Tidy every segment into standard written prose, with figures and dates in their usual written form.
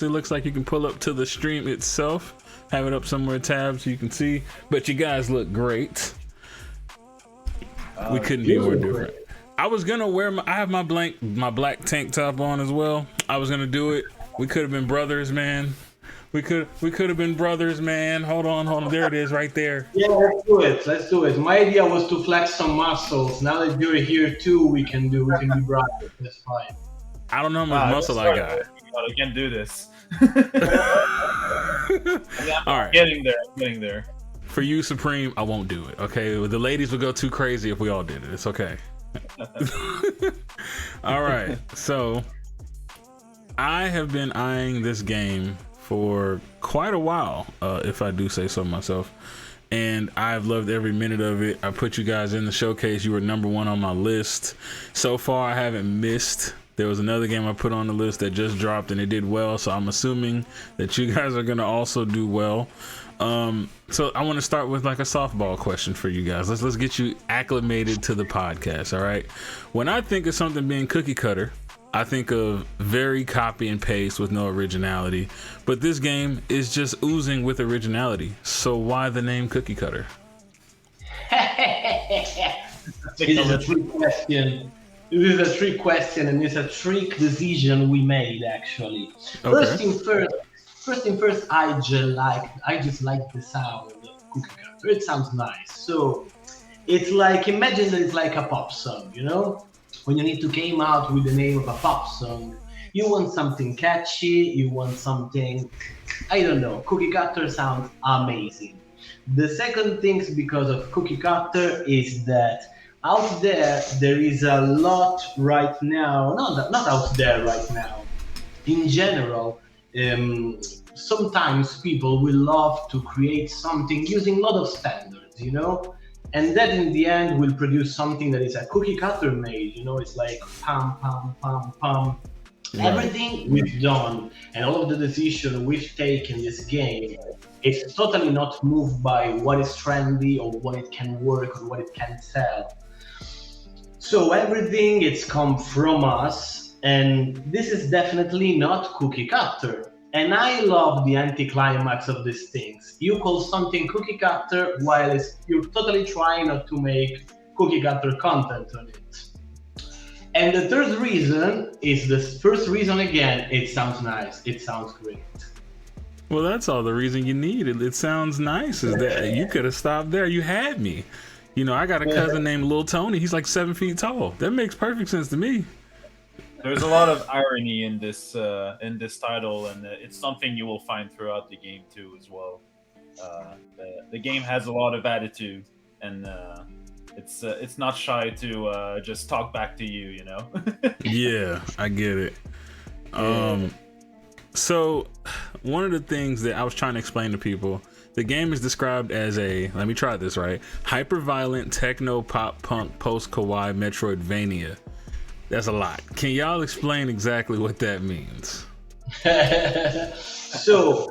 It looks like you can pull up to the stream itself, have it up somewhere tab so you can see. But you guys look great. We couldn't be more different. I was gonna wear I have my black tank top on as well. I was gonna do it. We could have been brothers, man. We could have been brothers, man. Hold on. There it is, right there. Yeah, let's do it. My idea was to flex some muscles. Now that you're here too, we can be brothers. That's fine. I don't know how much muscle I got. I can do this. All right. Getting there. For you, Supreme, I won't do it. Okay, the ladies would go too crazy if we all did it. It's okay. All right. So I have been eyeing this game for quite a while, if I do say so myself, and I've loved every minute of it. I put you guys in the showcase. You were #1 on my list. So far, I haven't missed. There was another game I put on the list that just dropped and it did well, so I'm assuming that you guys are gonna also do well. So I want to start with like a softball question for you guys. Let's get you acclimated to the podcast. All right. When I think of something being cookie cutter, I think of very copy and paste with no originality, but this game is just oozing with originality. So why the name Cookie Cutter? This is a trick question. This is a trick question, and it's a trick decision we made actually. Okay. First thing first, I just like the sound of Cookie Cutter. It sounds nice. So it's like, imagine that it's like a pop song, you know? When you need to came out with the name of a pop song, you want something catchy, you want something, I don't know, Cookie Cutter sounds amazing. The second thing because of Cookie Cutter is that out there is a lot right now, not out there right now, in general, sometimes people will love to create something using a lot of standards, you know? And that in the end will produce something that is a cookie cutter made, you know, it's like pam, pam, pam, pam. Right. Everything we've done and all of the decisions we've taken in this game, it's totally not moved by what is trendy or what it can work or what it can sell. So everything it's come from us, and this is definitely not cookie cutter. And I love the anticlimax of these things. You call something cookie cutter while you're totally trying not to make cookie cutter content on it. And the third reason is the first reason again, it sounds nice, it sounds great. Well, that's all the reason you need it. It sounds nice. Is that you could have stopped there. You had me. You know, I got a cousin named Lil Tony. He's like 7 feet tall. That makes perfect sense to me. There's a lot of irony in this title, and it's something you will find throughout the game too as well. The game has a lot of attitude, and it's not shy to just talk back to you, you know. Yeah, I get it. So one of the things that I was trying to explain to people, the game is described as let me try this right, hyperviolent techno-pop-punk post-kawaii Metroidvania. That's a lot. Can y'all explain exactly what that means? So,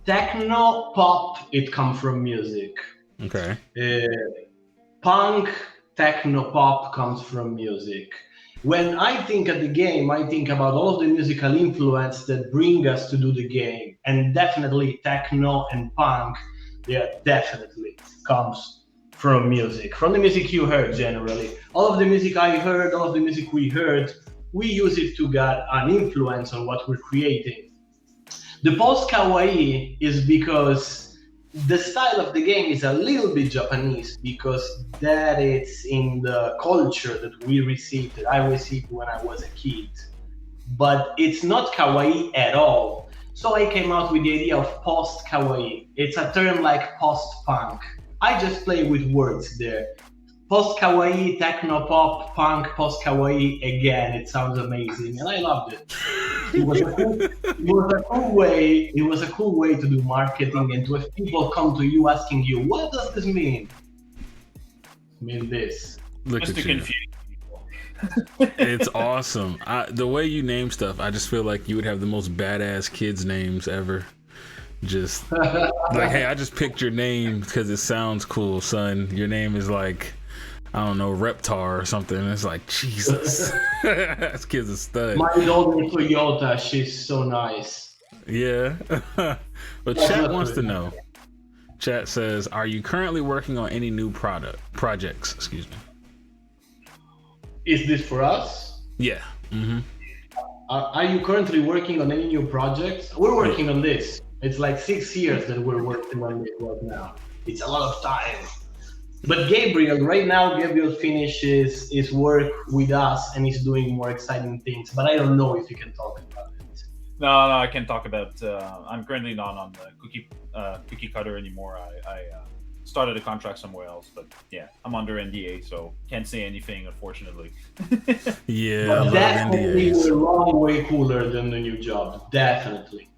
techno-pop, it comes from music. Okay. Punk, techno-pop comes from music. When I think of the game, I think about all of the musical influence that bring us to do the game. And definitely techno and punk, definitely comes from music, from the music you heard generally. All of the music I heard, all of the music we heard, we use it to get an influence on what we're creating. The post-kawaii is because the style of the game is a little bit Japanese, because that it's in the culture that I received when I was a kid. But it's not kawaii at all. So I came out with the idea of post-kawaii. It's a term like post-punk. I just play with words there. Post-kawaii, techno-pop, punk, post-kawaii, again, it sounds amazing, and I loved it. It was a cool way to do marketing and to have people come to you asking you, what does this mean? It means this. Look just at to you. confuse people. It's awesome. The way you name stuff, I just feel like you would have the most badass kids' names ever. Just like, hey, I just picked your name because it sounds cool, son. Your name is like, I don't know, Reptar or something. It's like, Jesus. This kid's a stud. My daughter Toyota, she's so nice. Yeah. But chat wants to know. Chat says, are you currently working on any new projects? Excuse me. Is this for us? Yeah. Mm-hmm. Are you currently working on any new projects? We're working on this. It's like 6 years that we're working on it right now. It's a lot of time. But Gabriel finishes his work with us and he's doing more exciting things. But I don't know if you can talk about it. No, I can talk about. I'm currently not on the cookie cutter anymore. I started a contract somewhere else, but yeah, I'm under NDA, so can't say anything, unfortunately. Yeah, but definitely we're a long way cooler than the new job. Definitely.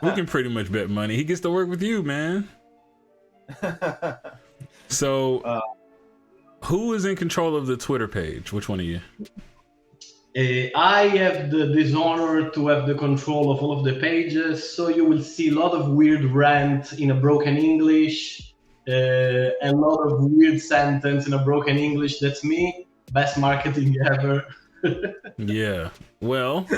we can pretty much bet money he gets to work with you, man. So, who is in control of the Twitter page? Which one of you? I have the dishonor to have the control of all of the pages, so you will see a lot of weird rant in a broken English, and a lot of weird sentence in a broken English. That's me. Best marketing ever. Yeah. Well,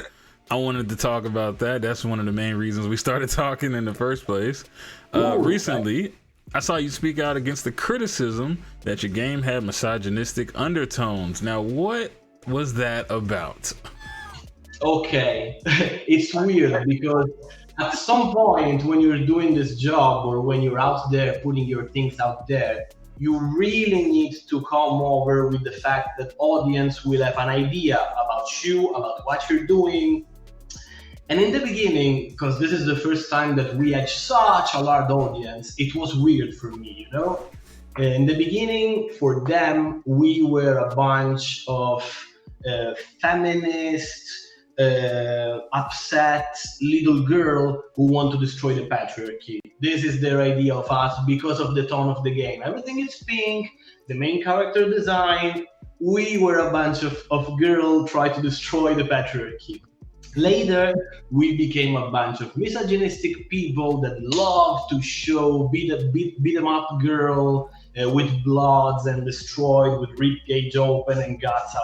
I wanted to talk about that. That's one of the main reasons we started talking in the first place. Recently, I saw you speak out against the criticism that your game had misogynistic undertones. Now, what was that about? Okay, it's weird because at some point when you're doing this job or when you're out there putting your things out there, you really need to come over with the fact that audience will have an idea about you, about what you're doing. And in the beginning, because this is the first time that we had such a large audience, it was weird for me, you know? In the beginning, for them, we were a bunch of feminist, upset little girl who want to destroy the patriarchy. This is their idea of us because of the tone of the game. Everything is pink, the main character design. We were a bunch of girls try to destroy the patriarchy. Later, we became a bunch of misogynistic people that love to show beat 'em up girl with bloods and destroyed with rib cage open and guts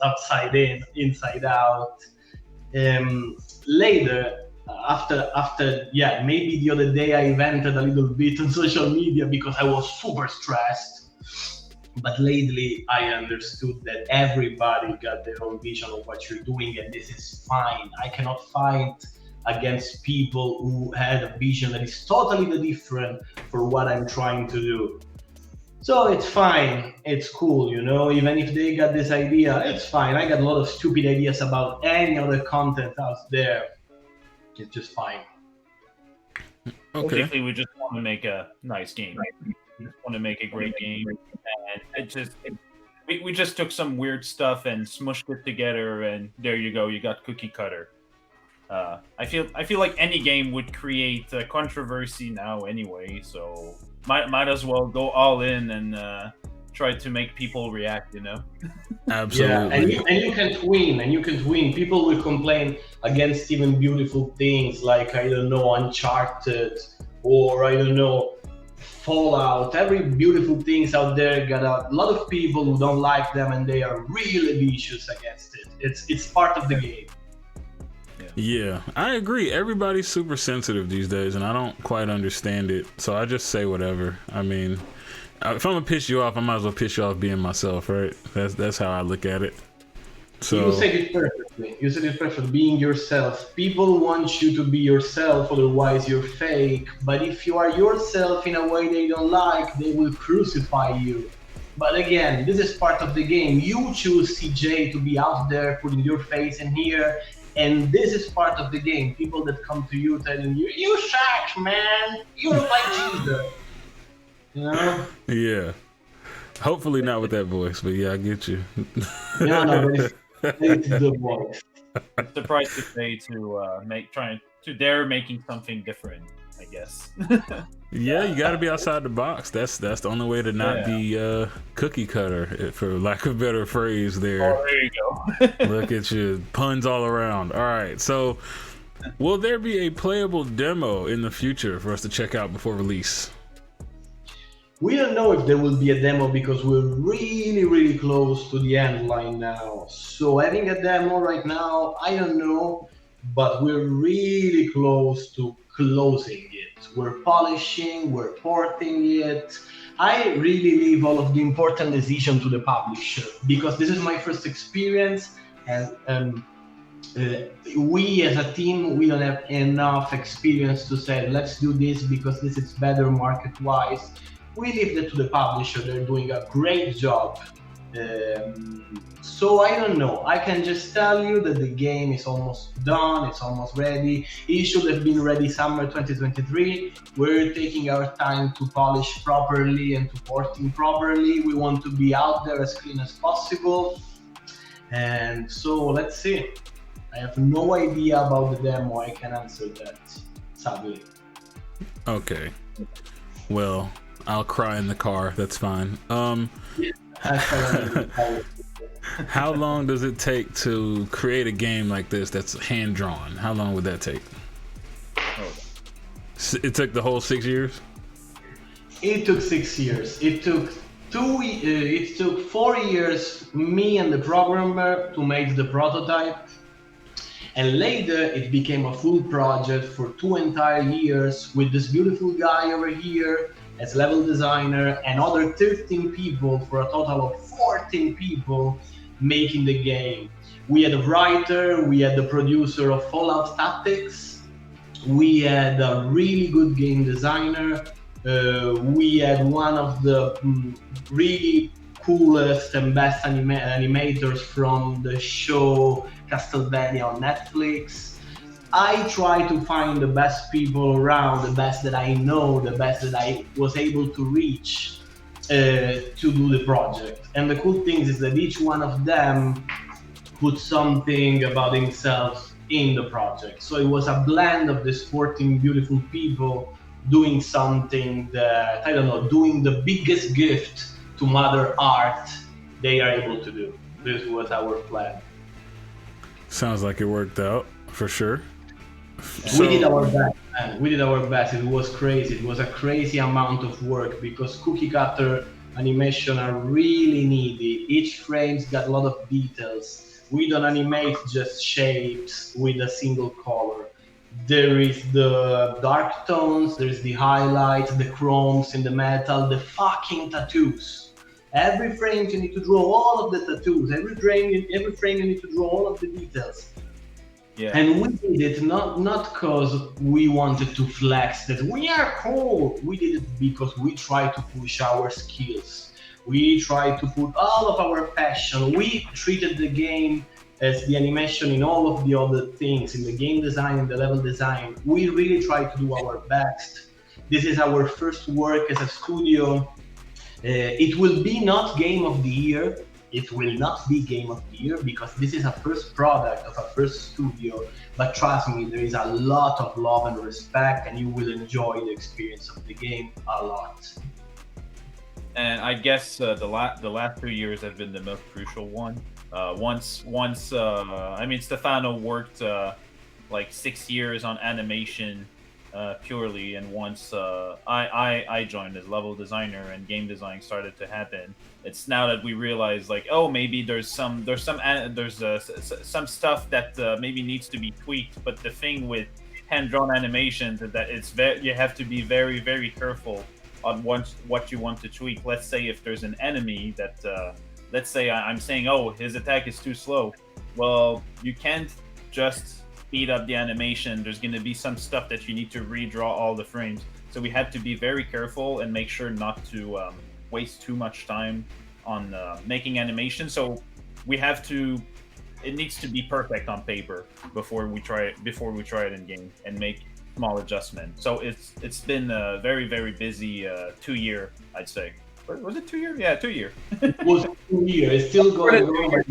upside in, inside out. Later, after maybe the other day I vented a little bit on social media because I was super stressed. But lately, I understood that everybody got their own vision of what you're doing, and this is fine. I cannot fight against people who had a vision that is totally different for what I'm trying to do. So it's fine. It's cool, you know, even if they got this idea, it's fine. I got a lot of stupid ideas about any other content out there. It's just fine. Okay. Basically, we just want to make a nice game. We just want to make a great game, and we just took some weird stuff and smushed it together, and there you go. You got cookie cutter. I feel like any game would create a controversy now anyway, so might as well go all in and try to make people react, you know? Absolutely. Yeah, and you can't win. People will complain against even beautiful things like, I don't know, Uncharted, or I don't know, Fallout. Every beautiful things out there got a lot of people who don't like them, and they are really vicious against it. It's part of the game. Yeah, I agree. Everybody's super sensitive these days, and I don't quite understand it. So I just say whatever. I mean, if I'm gonna piss you off, I might as well piss you off being myself, right? That's how I look at it. So you said it perfectly. Being yourself. People want you to be yourself, otherwise you're fake. But if you are yourself in a way they don't like, they will crucify you. But again, this is part of the game. You choose CJ to be out there, putting your face in here. And this is part of the game. People that come to you telling you, "You suck, man. You look like Jesus." You know? Yeah. Hopefully not with that voice, but yeah, I get you. No, it's the voice. I'm surprised to say to dare making something different, I guess. Yeah, you got to be outside the box. That's the only way to not be cookie cutter, for lack of a better phrase there. Oh, there you go. Look at you, puns all around. All right, so will there be a playable demo in the future for us to check out before release? We don't know if there will be a demo because we're really, really close to the end line now. So having a demo right now, I don't know, but we're really close to closing it. We're polishing, we're porting it. I really leave all of the important decision to the publisher because this is my first experience, and we as a team, we don't have enough experience to say let's do this because this is better market wise. We leave that to the publisher. They're doing a great job. So I don't know, I can just tell you that the game is almost done, it's almost ready. It should have been ready summer 2023. We're taking our time to polish properly and to porting properly. We want to be out there as clean as possible, and so let's see. I have no idea about the demo. I can answer that, sadly. Okay. Well, I'll cry in the car. That's fine. How long does it take to create a game like this that's hand drawn? How long would that take? It took the whole 6 years? It took 6 years. It took 4 years, me and the programmer, to make the prototype. And later it became a full project for 2 entire years with this beautiful guy over here as level designer and other 13 people, for a total of 14 people making the game. We had a writer, we had the producer of Fallout Tactics, we had a really good game designer, we had one of the really coolest and best animators from the show Castlevania on Netflix. I try to find the best people around, the best that I know, the best that I was able to reach to do the project. And the cool thing is that each one of them put something about himself in the project. So it was a blend of these 14 beautiful people doing something that, I don't know, doing the biggest gift to Mother Art they are able to do. This was our plan. Sounds like it worked out for sure. We did our best, man. We did our best. It was crazy. It was a crazy amount of work because cookie cutter animation are really needy. Each frame's got a lot of details. We don't animate just shapes with a single color. There is the dark tones, there's the highlights, the chromes in the metal, the fucking tattoos. Every frame you need to draw all of the tattoos. Every frame you need to draw all of the details. Yeah. And we did it not because we wanted to flex that we are cool. We did it because we tried to push our skills. We tried to put all of our passion. We treated the game as the animation in all of the other things, in the game design, in the level design. We really tried to do our best. This is our first work as a studio. It will be not Game of the Year. It will not be Game of the Year because this is a first product of a first studio. But trust me, there is a lot of love and respect, and you will enjoy the experience of the game a lot. And I guess the last 3 years have been the most crucial one. Once I mean, Stefano worked like 6 years on animation purely, and once I joined as level designer and game design started to happen, it's now that we realize like, oh, maybe there's some stuff that maybe needs to be tweaked. But the thing with hand-drawn animations is that you have to be very, very careful on what you want to tweak. Let's say if there's an enemy that let's say I'm saying, oh, his attack is too slow. Well, you can't just speed up the animation. There's going to be some stuff that you need to redraw all the frames. So we had to be very careful and make sure not to waste too much time on making animation. So we have to. It needs to be perfect on paper before we try it in game and make small adjustments. So it's been a very, very busy 2 year, I'd say. Was it 2 years? Yeah, 2 year. It was 2 years. It's still going on.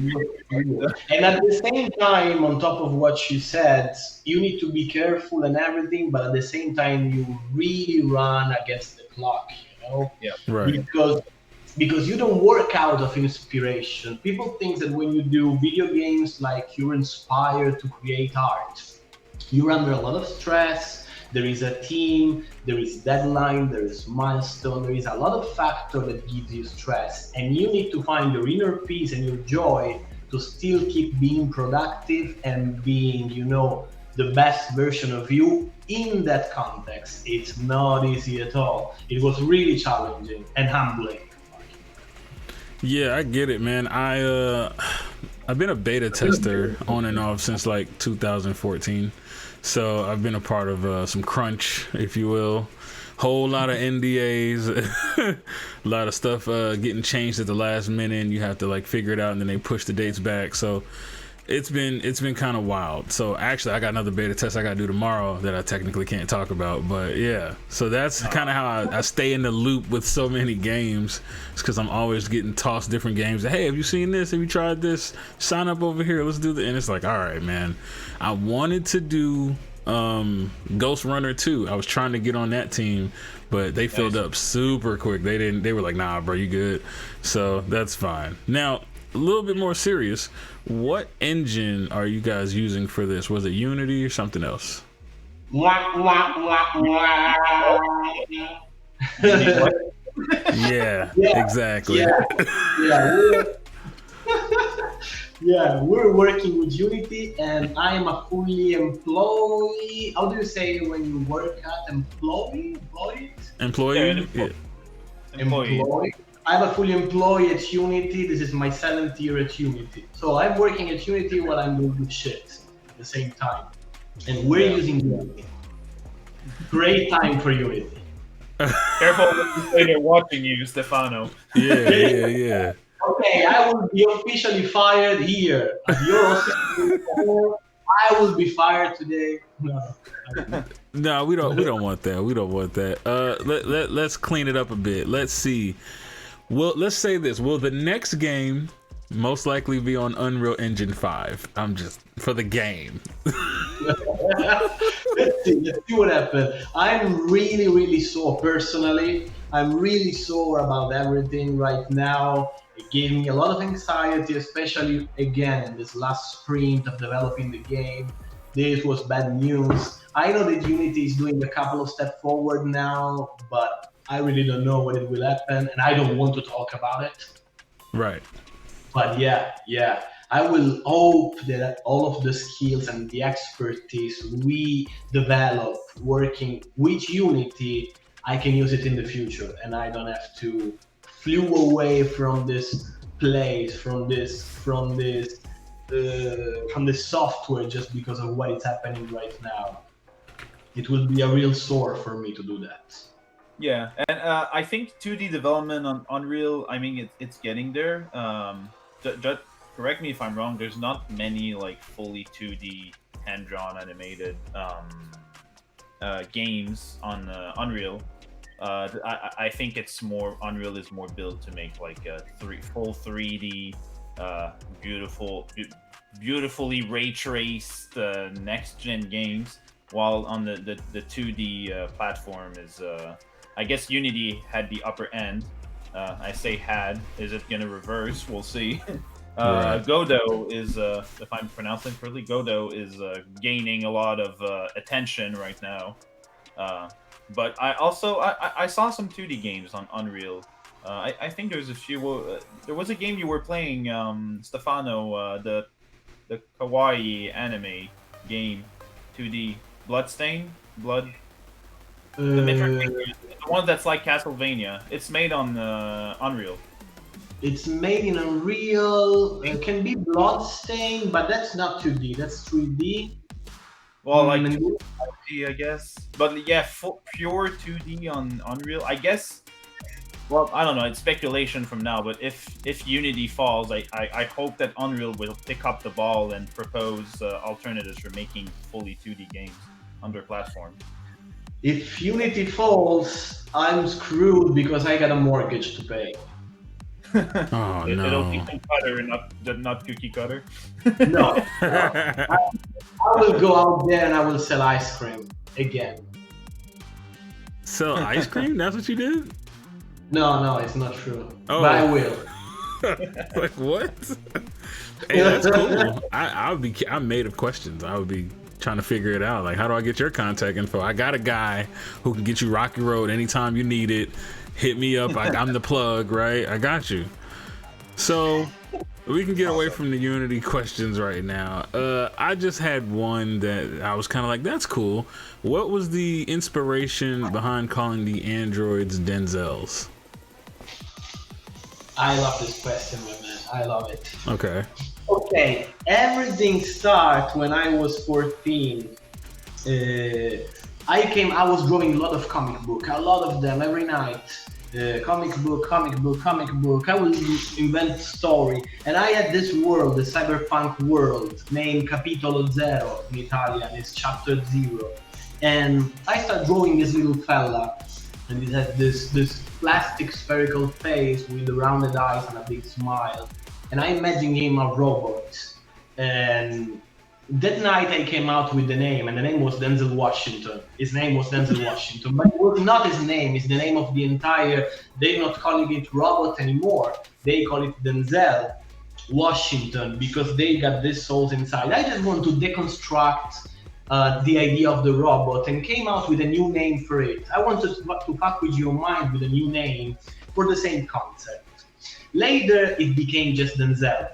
And at the same time, on top of what she said, you need to be careful and everything, but at the same time, you really run against the clock, you know? Yeah. Right. Because you don't work out of inspiration. People think that when you do video games, like you're inspired to create art. You're under a lot of stress. there is a team, there is deadline, there is milestone, there is a lot of factor that gives you stress, and you need to find your inner peace and your joy to still keep being productive and being, the best version of you in that context. It's not easy at all. It was really challenging and humbling. Yeah, I get it, man. I've been a beta tester on and off since like 2014. So I've been a part of some crunch, if you will. Whole lot of NDAs, a lot of stuff getting changed at the last minute, and you have to like figure it out, and then they push the dates back. So it's been kind of wild. So actually, I got another beta test I got to do tomorrow that I technically can't talk about. But yeah, so that's kind of how I stay in the loop with so many games. It's because I'm always getting tossed different games. Hey, have you seen this? Have you tried this? Sign up over here. Let's do the. And it's like, all right, man. I wanted to do Ghost Runner 2. I was trying to get on that team, but they filled up super quick. They were like, nah, bro, you good. So that's fine. Now, a little bit more serious. What engine are you guys using for this? Was it Unity or something else? Yeah, exactly. Yeah, we're working with Unity, and I am a fully employee. How do you say when you work at employee? Employee? Yeah. Employee. I'm a fully employee at Unity. This is my 7th year at Unity. So I'm working at Unity while I'm doing good shit at the same time. And we're using Unity. Great time for Unity. Careful when you say they're watching you, Stefano. Yeah. Okay, I will be officially fired here. At YourHostCJ, I will be fired today. No, we don't want that. We don't want that. Let's clean it up a bit. Let's see. Well, let's say this. Will the next game most likely be on Unreal Engine 5? I'm just for the game. Let's see what happens. I'm really sore personally. I'm really sore about everything right now. It gave me a lot of anxiety, especially again in this last sprint of developing the game. This was bad news. I know that Unity is doing a couple of steps forward now, but I really don't know when it will happen, and I don't want to talk about it. Right. But yeah. I will hope that all of the skills and the expertise we develop working with Unity, I can use it in the future, and I don't have to flew away from this place, from this software just because of what is happening right now. It will be a real sore for me to do that. Yeah, and I think 2D development on Unreal, I mean, it's getting there. Just correct me if I'm wrong, there's not many like fully 2D hand-drawn animated games on Unreal. I think it's more, Unreal is more built to make like a full 3D, beautifully ray-traced next-gen games, while on the 2D platform is, I guess Unity had the upper end. I say had, is it going to reverse? We'll see. Right. Godot is, if I'm pronouncing it correctly, Godot is gaining a lot of attention right now. But I saw some 2D games on Unreal. I think there's a few. There was a game you were playing, Stefano, the kawaii anime game, 2D, Blood. The Metroidvania, the one that's like Castlevania. It's made on Unreal. It's made in Unreal. It can be Bloodstain, but that's not 2D. That's 3D. Well, like 2D, I guess. But yeah, pure 2D on Unreal, I guess. Well, I don't know. It's speculation from now, but if Unity falls, I hope that Unreal will pick up the ball and propose alternatives for making fully 2D games on their platform. If Unity falls, I'm screwed because I got a mortgage to pay. Oh, no. It'll be cutter, not cookie cutter. No. I will go out there and I will sell ice cream again. Sell ice cream? That's what you did? No, it's not true. Oh. But I will. Like what? Hey, that's cool. I'm made of questions. I would be trying to figure it out. Like, how do I get your contact info? I got a guy who can get you Rocky Road anytime you need it. Hit me up. I'm the plug, right? I got you. So we can get away from the Unity questions right now. I just had one that I was kind of like, that's cool. What was the inspiration behind calling the androids Denzels? I love this question, my man. I love it. Okay. Okay, everything started when I was 14. I was drawing a lot of comic book, a lot of them every night. Comic book. I will invent story, and I had this world, the cyberpunk world, named Capitolo Zero in Italian. It's Chapter Zero, and I started drawing this little fella, and he had this plastic spherical face with the rounded eyes and a big smile, and I imagined him a robot. And that night I came out with the name, and the name was Denzel Washington. His name was Denzel Washington, but it was not his name, it's the name of the entire, they're not calling it robot anymore. They call it Denzel Washington because they got this souls inside. I just want to deconstruct the idea of the robot and came out with a new name for it. I wanted to fuck with your mind with a new name for the same concept. Later, it became just Denzel.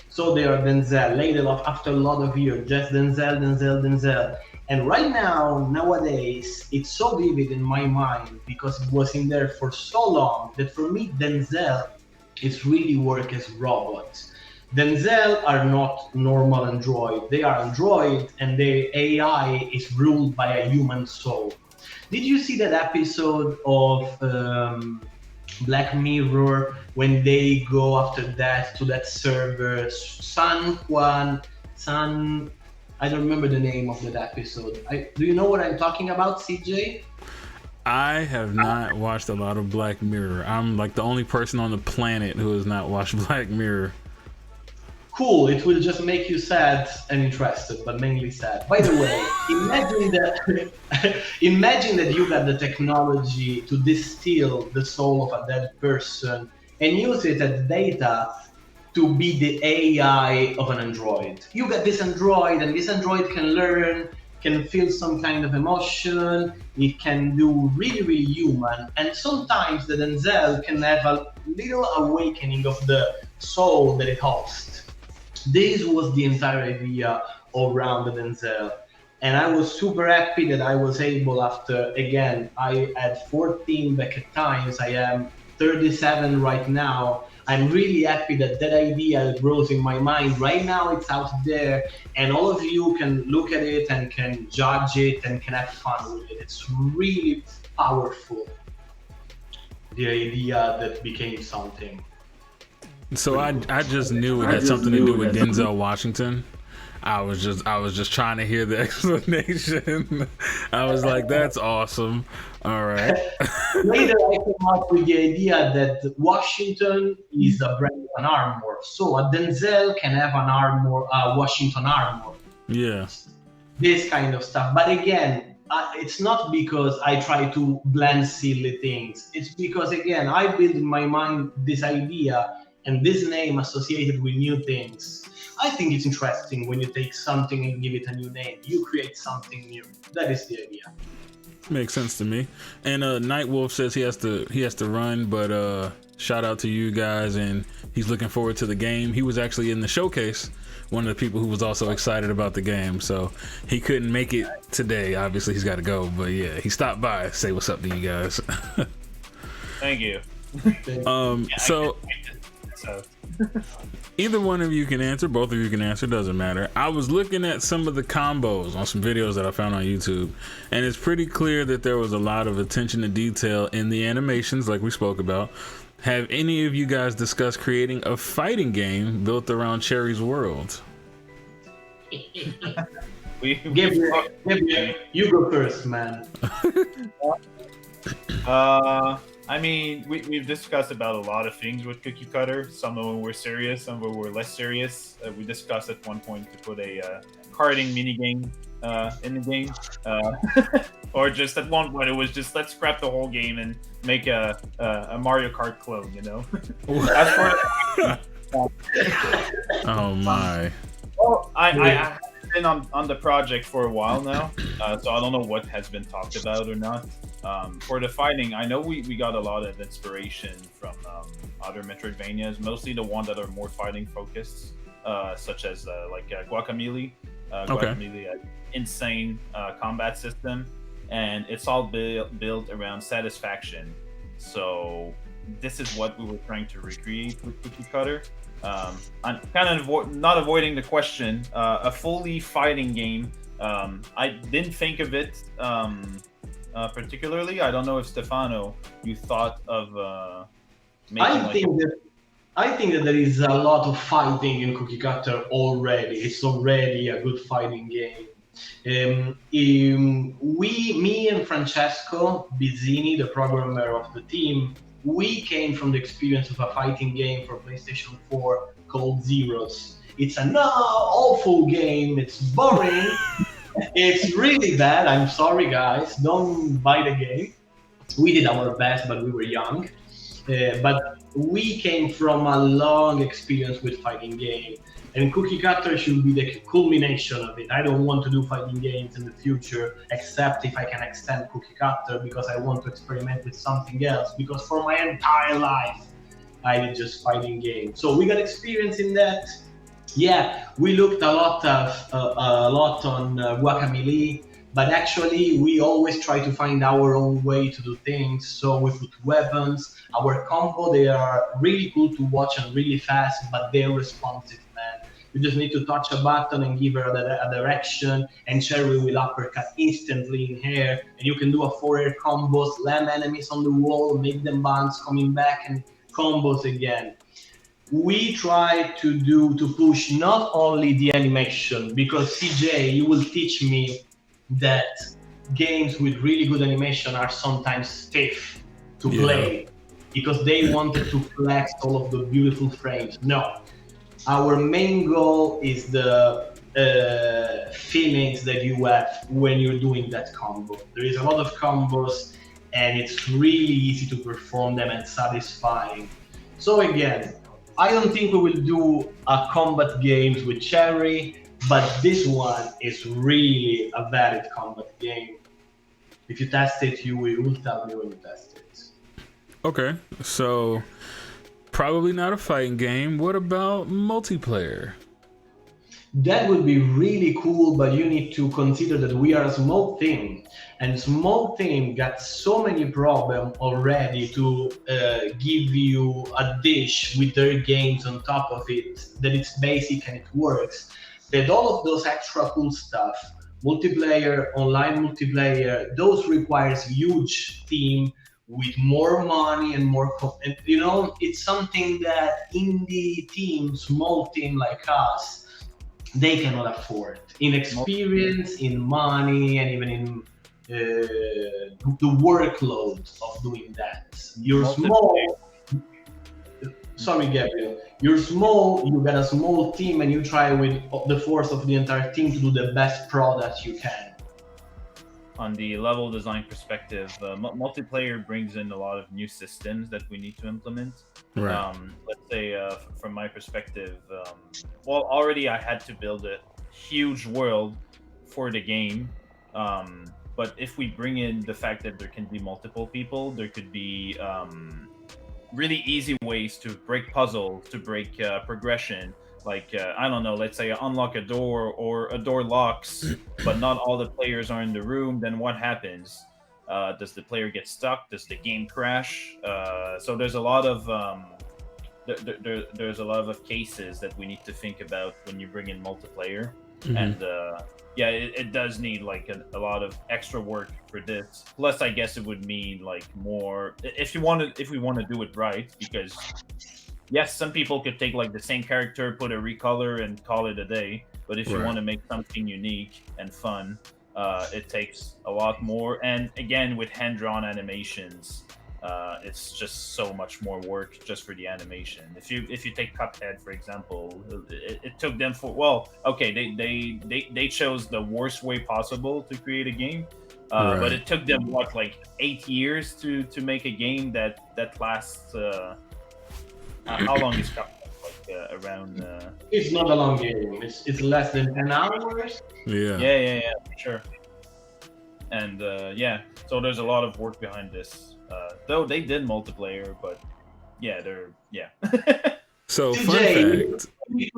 So they are Denzel. Later, after a lot of years, just Denzel. And right now, nowadays, it's so vivid in my mind because it was in there for so long that for me, Denzel is really work as robots. Denzel are not normal android. They are android, and their AI is ruled by a human soul. Did you see that episode of Black Mirror when they go after that to that server, I don't remember the name of that episode. Do you know what I'm talking about, CJ? I have not watched a lot of Black Mirror. I'm like the only person on the planet who has not watched Black Mirror. Cool, it will just make you sad and interested, but mainly sad. By the way, imagine that you got the technology to distill the soul of a dead person and use it as data to be the AI of an android. You got this android, and this android can learn, can feel some kind of emotion, it can do really, really human, and sometimes the Denzel can have a little awakening of the soul that it hosts. This was the entire idea around the Denzel. And I was super happy that I was able after, again, I had 14 back at times, I am 37 right now. I'm really happy that that idea grows in my mind. Right now it's out there and all of you can look at it and can judge it and can have fun with it. It's really powerful, the idea that became something. So I just knew it had something to do with Denzel Washington. I was just trying to hear the explanation. I was like, that's awesome. All right. Later I came up with the idea that Washington is the brand of an armor. So a Denzel can have an armor, Washington armor. Yeah. This kind of stuff. But again, it's not because I try to blend silly things. It's because, again, I build in my mind this idea and this name associated with new things. I think it's interesting when you take something and give it a new name. You create something new. That is the idea. Makes sense to me. And Nightwolf says he has to run, but shout out to you guys, and he's looking forward to the game. He was actually in the showcase, one of the people who was also excited about the game, so he couldn't make it today. Obviously, he's got to go, but yeah, he stopped by. Say what's up to you guys. Thank you. So either one of you can answer, both of you can answer, doesn't matter. I was looking at some of the combos on some videos that I found on YouTube, and it's pretty clear that there was a lot of attention to detail in the animations like we spoke about. Have any of you guys discussed creating a fighting game built around Cherry's world? Gabriel, you go first, man. I mean, we've discussed about a lot of things with Cookie Cutter. Some of them were serious, some of them were less serious. We discussed at one point to put a karting minigame in the game. Or just at one point, it was just, let's scrap the whole game and make a Mario Kart clone, you know? As for oh, my. Well, I been on the project for a while now, so I don't know what has been talked about or not. For the fighting, I know we got a lot of inspiration from other Metroidvanias, mostly the ones that are more fighting focused, such as Guacamelee. Guacamelee has insane combat system, and it's all built around satisfaction. So this is what we were trying to recreate with Cookie Cutter. I'm kind of not avoiding the question. A fully fighting game. I didn't think of it particularly. I don't know if Stefano, you thought of making I think that there is a lot of fighting in Cookie Cutter already. It's already a good fighting game. Me and Francesco Bizzini, the programmer of the team, we came from the experience of a fighting game for PlayStation 4 called Zeros. It's an awful game. It's boring. It's really bad. I'm sorry, guys. Don't buy the game. We did our best, but we were young. But we came from a long experience with fighting game, and Cookie Cutter should be the culmination of it. I don't want to do fighting games in the future, except if I can extend Cookie Cutter, because I want to experiment with something else, because for my entire life, I did just fighting games. So we got experience in that. Yeah, we looked a lot on Guacamelee, but actually we always try to find our own way to do things. So we put weapons, our combo, they are really cool to watch and really fast, but they're responsive, man. You just need to touch a button and give her a direction, and Cherry will uppercut instantly in air, and you can do a 4-air combo, slam enemies on the wall, make them bounce, coming back, and combos again. We try to push not only the animation, because CJ, you will teach me that games with really good animation are sometimes stiff to play because they wanted to flex all of the beautiful frames. No, our main goal is the feelings that you have when you're doing that combo. There is a lot of combos, and it's really easy to perform them and satisfying. So again, I don't think we will do a combat games with Cherry, but this one is really a valid combat game. If you test it, you will tell me when you test it. Okay, so probably not a fighting game. What about multiplayer? That would be really cool, but you need to consider that we are a small team, and small team got so many problems already to give you a dish with their games on top of it, that it's basic and it works. That all of those extra cool stuff, multiplayer, online multiplayer, those requires huge team with more money and more, and, you know, it's something that indie team, small team like us, they cannot afford in experience, in money, and even in the workload of doing that. You're small. Sorry, Gabriel. You're small, you got a small team, and you try with the force of the entire team to do the best product you can. On the level design perspective, multiplayer brings in a lot of new systems that we need to implement. Right. Let's say, from my perspective, already I had to build a huge world for the game. But if we bring in the fact that there can be multiple people, there could be really easy ways to break puzzles, to break progression. Like, I don't know, let's say I unlock a door, or a door locks, but not all the players are in the room, then what happens? Does the player get stuck? Does the game crash? So there's a lot of there's a lot of cases that we need to think about when you bring in multiplayer. Mm-hmm. And it does need like a lot of extra work for this. Plus, I guess it would mean like more if we want to do it right, because yes, some people could take like the same character, put a recolor, and call it a day. But if you want to make something unique and fun, it takes a lot more. And again, with hand-drawn animations, it's just so much more work just for the animation. If you take Cuphead, for example, it took them they chose the worst way possible to create a game. But it took them like 8 years to make a game that lasts. How long is Cuphead? Like around. It's not a long game. It's less than 10 hours. Yeah. For sure. And so there's a lot of work behind this. Though they did multiplayer, but they're. So CJ, fun fact. you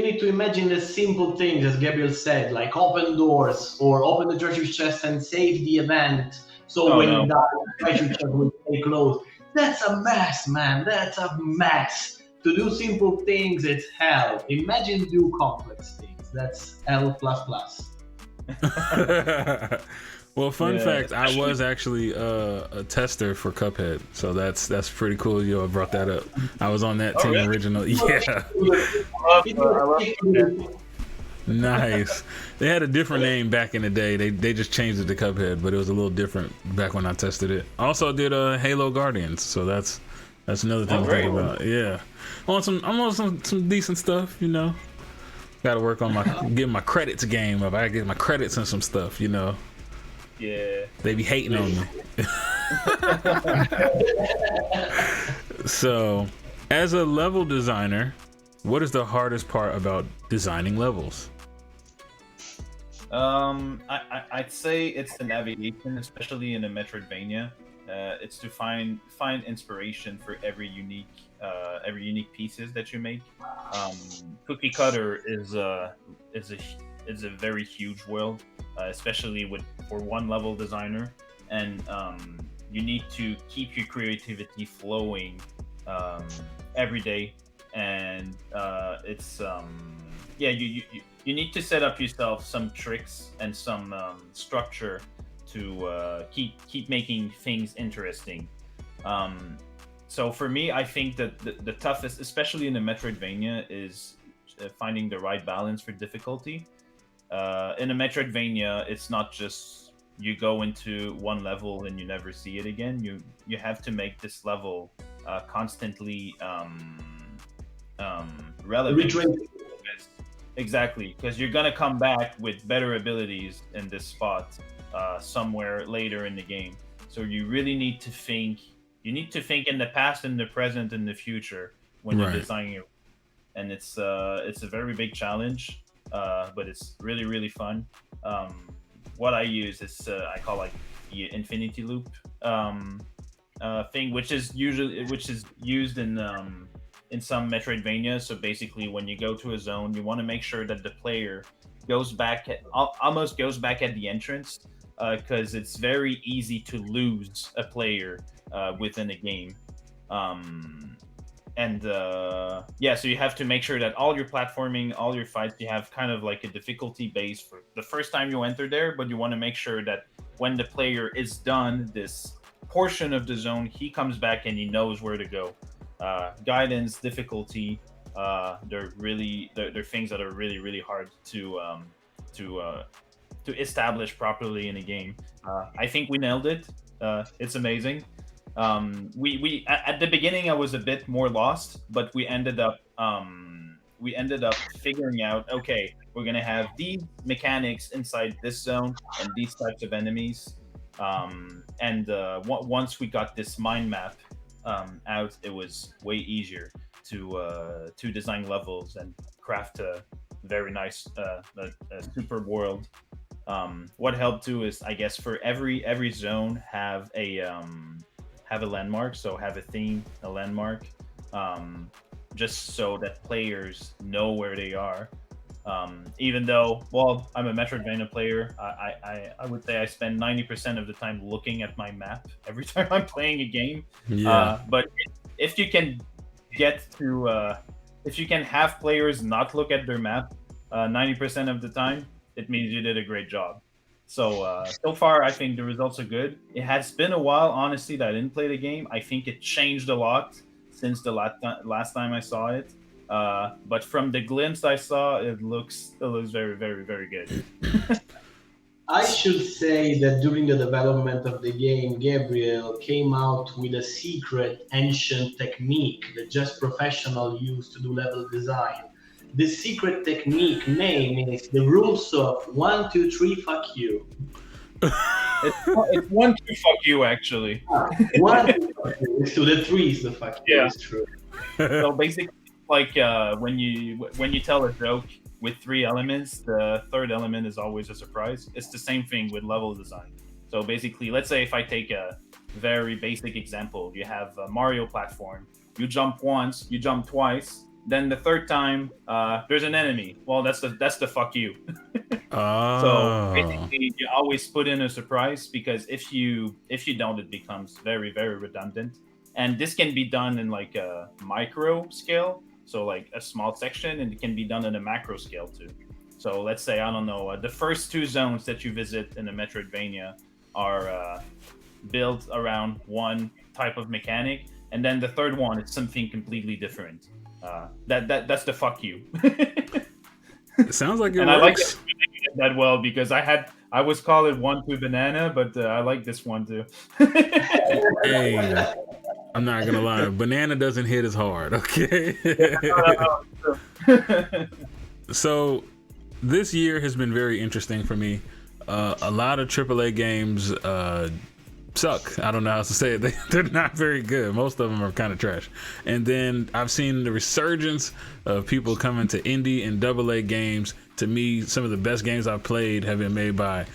need to imagine the simple things, as Gabriel said, like open doors or open the treasure chest and save the event. So when you die, the treasure chest will stay closed. That's a mess, man. That's a mess. To do simple things, it's hell. Imagine do complex things. That's L++. Well, fun fact, I was actually a tester for Cuphead, so that's pretty cool. You brought that up. I was on that team really? original. Yeah, nice. They had a different name back in the day. They just changed it to Cuphead, but it was a little different back when I tested it. Also did Halo Guardians, so that's another thing to think about. Yeah, I'm on some decent stuff, you know. Got to work on getting my credits game up. I gotta get my credits and some stuff, you know. Yeah. They be hating on me. So, as a level designer, what is the hardest part about designing levels? I'd say it's the navigation, especially in a Metroidvania. It's to find inspiration for every unique pieces that you make. Cookie Cutter is a very huge world, especially for one level designer, and you need to keep your creativity flowing every day, and you need to set up yourself some tricks and some structure to keep making things interesting. So for me, I think that the toughest, especially in a Metroidvania, is finding the right balance for difficulty. In a Metroidvania, it's not just you go into one level and you never see it again. You have to make this level constantly relevant. Exactly, because you're gonna come back with better abilities in this spot somewhere later in the game. So you really need to think. You need to think in the past, in the present, and the future when you're designing it. And it's a very big challenge, but it's really, really fun. What I use is I call like the infinity loop thing, which is used in some Metroidvania. So basically, when you go to a zone, you want to make sure that the player almost goes back at the entrance, because it's very easy to lose a player within a game. So you have to make sure that all your platforming, all your fights, you have kind of like a difficulty base for the first time you enter there, but you want to make sure that when the player is done this portion of the zone, he comes back and he knows where to go. Guidance, difficulty, they're things that are really, really hard to establish properly in a game. I think we nailed it. It's amazing. We at the beginning I was a bit more lost, but we ended up figuring out, okay, we're gonna have these mechanics inside this zone and these types of enemies. Once we got this mind map out, it was way easier to design levels and craft a very nice super world. What helped too is, I guess, for every zone have a landmark, so have a theme, a landmark, just so that players know where they are. Even though, well, I'm a Metroidvania player, I would say I spend 90% of the time looking at my map every time I'm playing a game. But if you can if you can have players not look at their map 90% of the time, it means you did a great job. So far, I think the results are good. It has been a while, honestly, that I didn't play the game. I think it changed a lot since the last time I saw it. But from the glimpse I saw, it looks very, very, very good. I should say that during the development of the game, Gabriel came out with a secret ancient technique that just professionals use to do level design. The secret technique name is the rules of 1, 2, 3, fuck you. It's 1, 2, fuck you, actually. 1, 2, fuck you. So the 3 is the fuck you. Yeah. It's true. So like when you tell a joke with 3 elements, the third element is always a surprise. It's the same thing with level design. So basically, let's say if I take a very basic example, you have a Mario platform. You jump once, you jump twice, then the third time there's an enemy. Well, that's the fuck you. So Oh. basically, you always put in a surprise, because if you don't, it becomes very, very redundant. And this can be done in like a micro scale, so like a small section, and it can be done in a macro scale too. So let's say, I don't know, the first 2 zones that you visit in a Metroidvania are built around one type of mechanic, and then the third one is something completely different. That's the fuck you. It sounds like it And I like works. it that well, because I was called it 1-2 banana, but I like this one too. Hey, I'm not gonna lie, banana doesn't hit as hard. Okay. So this year has been very interesting for me. A lot of AAA games suck. I don't know how to say it. They're not very good. Most of them are kind of trash. And then I've seen the resurgence of people coming to indie and AA games. To me, some of the best games I've played have been made by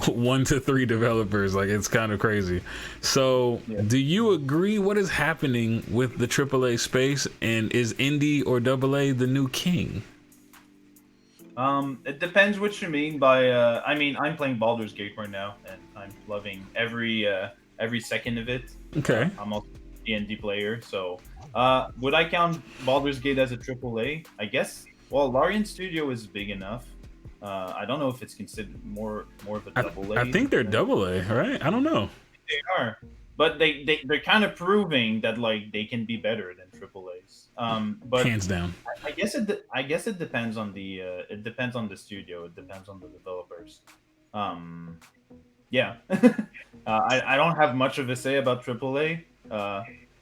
1 to 3 developers. Like, it's kind of crazy. So do you agree? What is happening with the AAA space? And is indie or AA the new king? It depends what you mean by. I mean, I'm playing Baldur's Gate right now, and I'm loving every second of it. Okay. I'm also a D&D player, so would I count Baldur's Gate as a AAA? I guess. Well, Larian Studio is big enough. I don't know if it's considered more of a AA. I think they're AA, right? I don't know. They are, but they're kind of proving that like they can be better than AAAs. But Hands down. I guess it depends on the studio. It depends on the developers. Yeah, I don't have much of a say about AAA,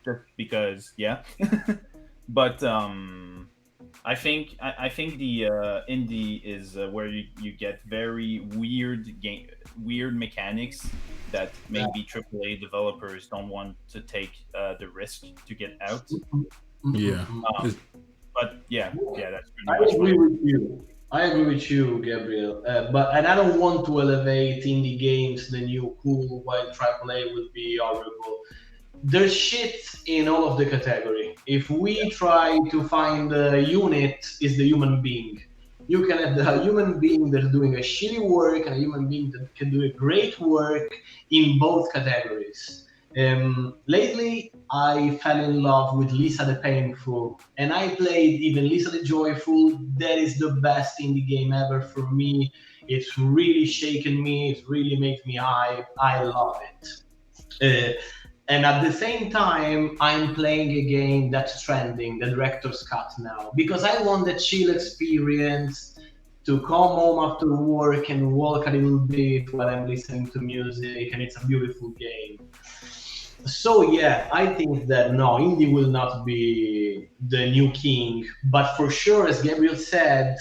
just because but I think the indie is where you get very weird mechanics that maybe AAA developers don't want to take the risk to get out. Yeah. But that's pretty I much agree with you. I agree with you, Gabriel. And I don't want to elevate indie games the new cool, while AAA will be horrible. There's shit in all of the category. If we try to find a unit, is the human being. You can have the human being that's doing a shitty work and a human being that can do a great work in both categories. Lately, I fell in love with Lisa the Painful, and I played even Lisa the Joyful. That is the best indie game ever for me. It's really shaken me. It really makes me hype. I love it. And at the same time, I'm playing a game that's trending, the director's cut now, because I want the chill experience to come home after work and walk a little bit while I'm listening to music, and it's a beautiful game. So yeah, I think that no, indie will not be the new king, but for sure, as Gabriel said,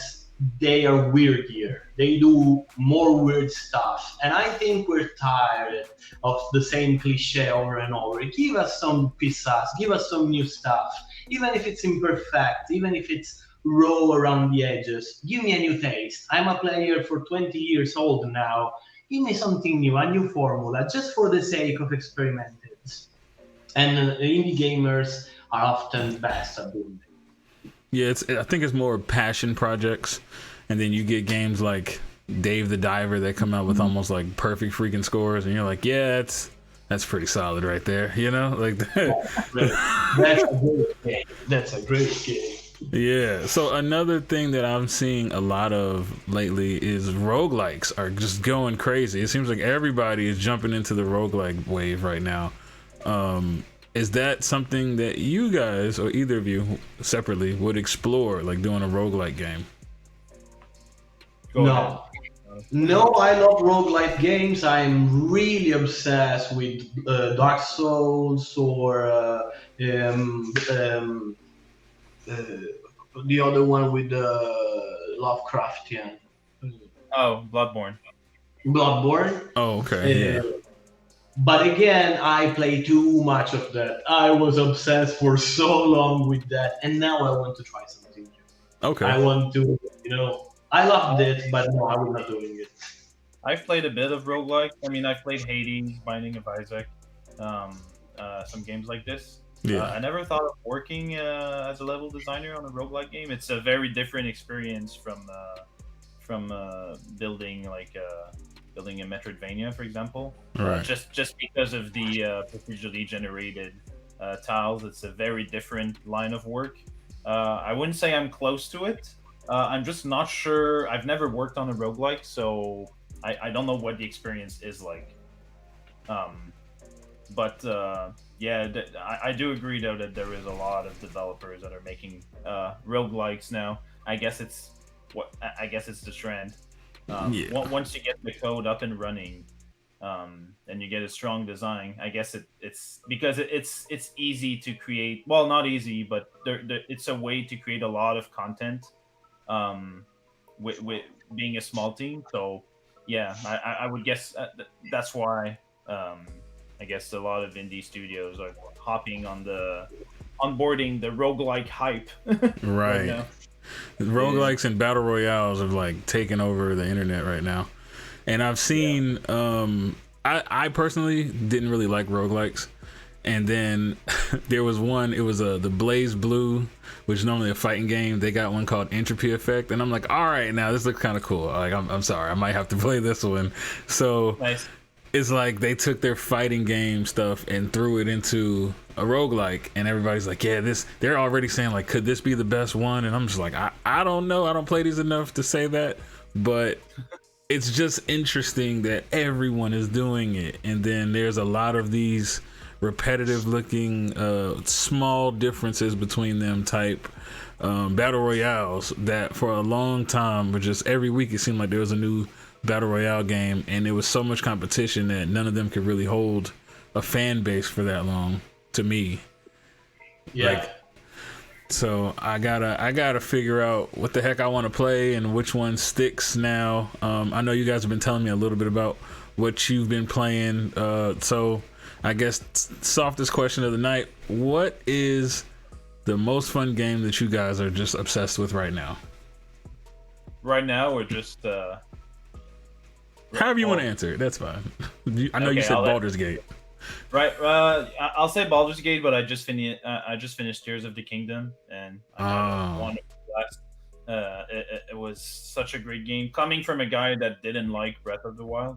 they are weird here. They do more weird stuff, and I think we're tired of the same cliche over and over. Give us some pizzazz, give us some new stuff, even if it's imperfect, even if it's raw around the edges. Give me a new taste. I'm a player for 20 years old now. Give me something new, a new formula, just for the sake of experimenting. And indie gamers are often best at doing it. Yeah, I think it's more passion projects, and then you get games like Dave the Diver that come out with almost like perfect freaking scores, and you're like, yeah, that's pretty solid right there, you know, like that. That's a great game. Yeah. So another thing that I'm seeing a lot of lately is roguelikes are just going crazy. It seems like everybody is jumping into the roguelike wave right now. Is that something that you guys, or either of you separately, would explore, like doing a roguelike game? No, I love roguelike games. I'm really obsessed with Dark Souls or the other one with Lovecraftian. Oh, Bloodborne. Bloodborne. Oh, okay. Yeah. But again, I play too much of that. I was obsessed for so long with that, and now I want to try something new. Okay. I want to, I loved it, but no, I was not doing it. I've played a bit of roguelike. I mean, I've played Hades, Binding of Isaac, um, some games like this. Yeah. I never thought of working as a level designer on a roguelike game. It's a very different experience from building building a Metroidvania, for example. Right. Just because of the procedurally generated tiles, it's a very different line of work. I wouldn't say I'm close to it. I'm just not sure. I've never worked on a roguelike, so I don't know what the experience is like. Um, but yeah, I do agree though that there is a lot of developers that are making roguelikes now. I guess it's I guess it's the trend. Yeah. Once you get the code up and running, and you get a strong design, I guess it's because it's easy to create. Well, not easy, but it's a way to create a lot of content. With being a small team, so yeah, I would guess that's why. I guess a lot of indie studios are hopping on the onboarding the roguelike hype right Right. now. Roguelikes and battle royales have like taken over the internet right now. And I've seen I personally didn't really like roguelikes. And then there was one, it was the Blaze Blue, which is normally a fighting game. They got one called Entropy Effect, and I'm like, all right, now this looks kind of cool. Like, I'm sorry, I might have to play this one. So Nice. it's like they took their fighting game stuff and threw it into a roguelike, and everybody's like, yeah, they're already saying like, could this be the best one? And I'm just like, I don't know, I don't play these enough to say that, but it's just interesting that everyone is doing it. And then there's a lot of these repetitive looking small differences between them type battle royales that for a long time were just every week it seemed like there was a new battle royale game, and there was so much competition that none of them could really hold a fan base for that long, to me. Yeah. Like, so I gotta figure out what the heck I want to play and which one sticks now. I know you guys have been telling me a little bit about what you've been playing, so I guess softest question of the night: what is the most fun game that you guys are just obsessed with right now? Right now, we're just However you want to answer it, that's fine. I know you said Baldur's Gate. Right. I'll say Baldur's Gate, but I just finished Tears of the Kingdom, and I had a wonderful blast. It was such a great game. Coming from a guy that didn't like Breath of the Wild,